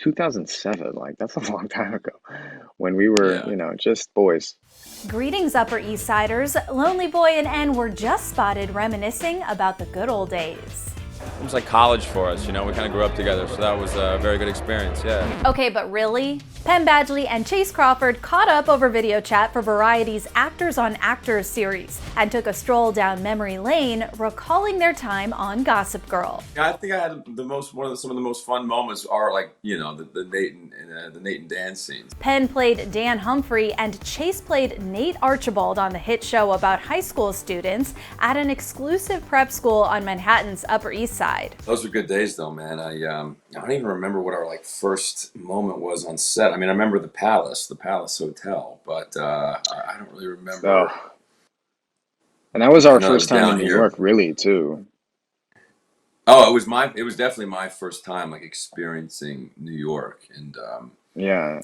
2007, like that's a long time ago when we were, Yeah. just boys. Greetings, Upper East Siders. Lonely Boy and N were just spotted reminiscing about the good old days. It was like college for us, we kind of grew up together, so that was a very good experience, yeah. Okay, but really? Penn Badgley and Chace Crawford caught up over video chat for Variety's Actors on Actors series and took a stroll down memory lane, recalling their time on Gossip Girl. I think I had some of the most fun moments are like, the Nate and Dan scenes. Penn played Dan Humphrey and Chace played Nate Archibald on the hit show about high school students at an exclusive prep school on Manhattan's Upper East Side. Those were good days though, man. I don't even remember what our first moment was on set. I mean, I remember the Palace Hotel, but I don't really remember. Oh. And that was our first time in New York, really, too. Oh, it was definitely my first time experiencing New York, and yeah.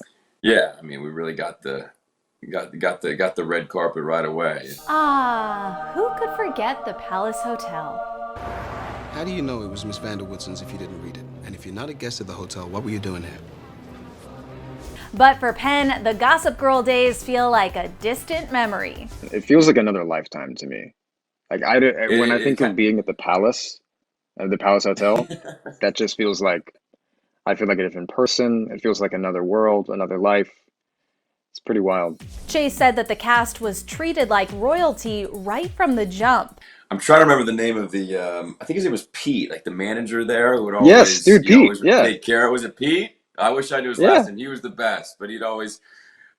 I mean, we really got the red carpet right away. Who could forget the Palace Hotel? How do you know it was Miss Vanderwoodson's if you didn't read it? And if you're not a guest at the hotel, what were you doing here? But for Penn, the Gossip Girl days feel like a distant memory. It feels like another lifetime to me. When I think of being at the Palace Hotel, that just feels like I feel like a different person. It feels like another world, another life. It's pretty wild. Chace said that the cast was treated like royalty right from the jump. I'm trying to remember the name of the, I think his name was Pete, like the manager there who would always, yes, dude, Pete, take care. Was it Pete? I wish I knew his last name. He was the best, but he'd always,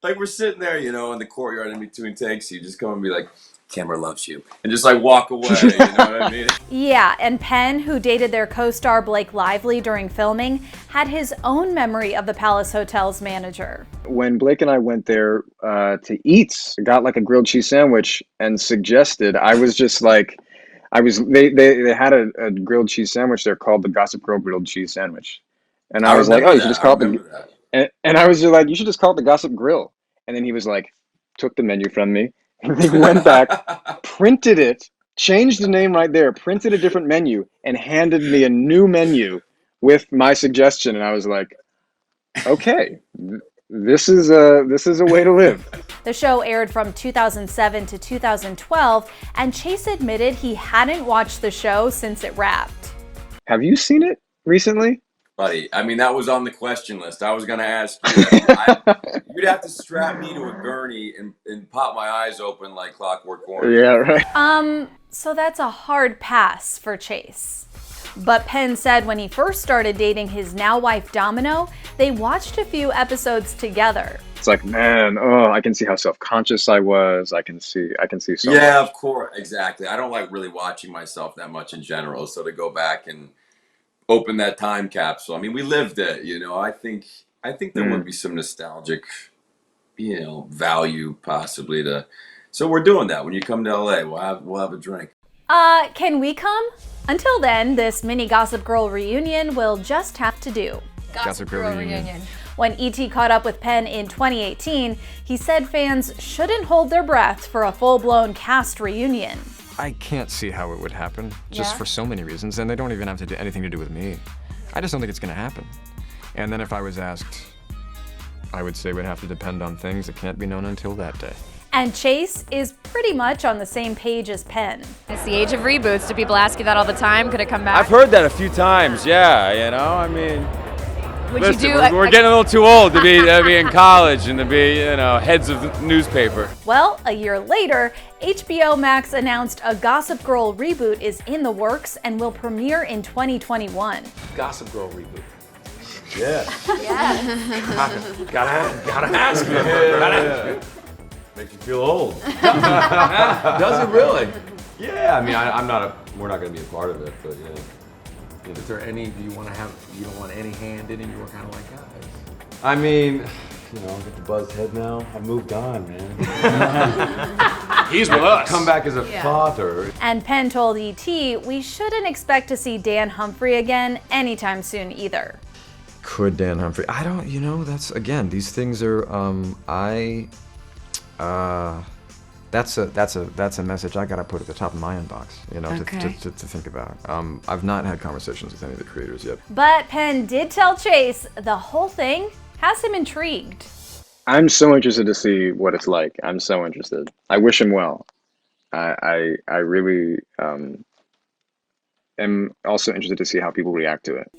we're sitting there, in the courtyard in between takes, he'd just come and be like, camera loves you, and just walk away, you know what I mean? Yeah, and Penn, who dated their co-star Blake Lively during filming, had his own memory of the Palace Hotel's manager. When Blake and I went there to eat, got a grilled cheese sandwich and suggested, I was just like, they had a grilled cheese sandwich there called the Gossip Girl grilled cheese sandwich. And I was like, oh, you should just call it and I was just like, you should just call it the Gossip Grill. And then he was like, took the menu from me, and he went back, printed it, changed the name right there, printed a different menu, and handed me a new menu with my suggestion. And I was like, okay, this is a way to live. The show aired from 2007 to 2012, and Chace admitted he hadn't watched the show since it wrapped. Have you seen it recently? Buddy, I mean, that was on the question list. I was going to ask you. You'd have to strap me to a gurney and pop my eyes open like Clockwork Orange. Yeah, right. So that's a hard pass for Chace. But Penn said when he first started dating his now wife Domino, they watched a few episodes together. It's like, man, I can see how self-conscious I was. I can see so much. Yeah, of course, exactly. I don't like really watching myself that much in general. So to go back and open that time capsule, I mean, we lived it. I think there would be some nostalgic, value possibly to. So we're doing that. When you come to LA, we'll have a drink. Can we come? Until then, this mini Gossip Girl reunion will just have to do. Gossip Girl reunion. When E.T. caught up with Penn in 2018, he said fans shouldn't hold their breath for a full-blown cast reunion. I can't see how it would happen, just for so many reasons, and they don't even have to do anything to do with me. I just don't think it's going to happen. And then if I was asked, I would say it would have to depend on things that can't be known until that day. And Chace is pretty much on the same page as Penn. It's the age of reboots. Do people ask you that all the time? Could it come back? I've heard that a few times, yeah, I mean... Would Listen, you do we're getting a little too old to be in college and to be, heads of the newspaper. Well, a year later, HBO Max announced a Gossip Girl reboot is in the works and will premiere in 2021. Gossip Girl reboot. Yeah. Yeah. Gotta ask me. Gotta makes you feel old. Does it really? Yeah. I mean, we're not gonna be a part of it, but yeah. Is there any? You don't want any hand in it? You were kind of like, guys. I mean, I've got the buzzed head now. I've moved on, man. He's with us. Come back as a father. And Penn told E.T. we shouldn't expect to see Dan Humphrey again anytime soon either. Could Dan Humphrey? I don't, that's, again, these things are, that that's a message I gotta put at the top of my inbox, you know, to think about. I've not had conversations with any of the creators yet. But Penn did tell Chace the whole thing has him intrigued. I'm so interested to see what it's like. I'm so interested. I wish him well. I really am also interested to see how people react to it.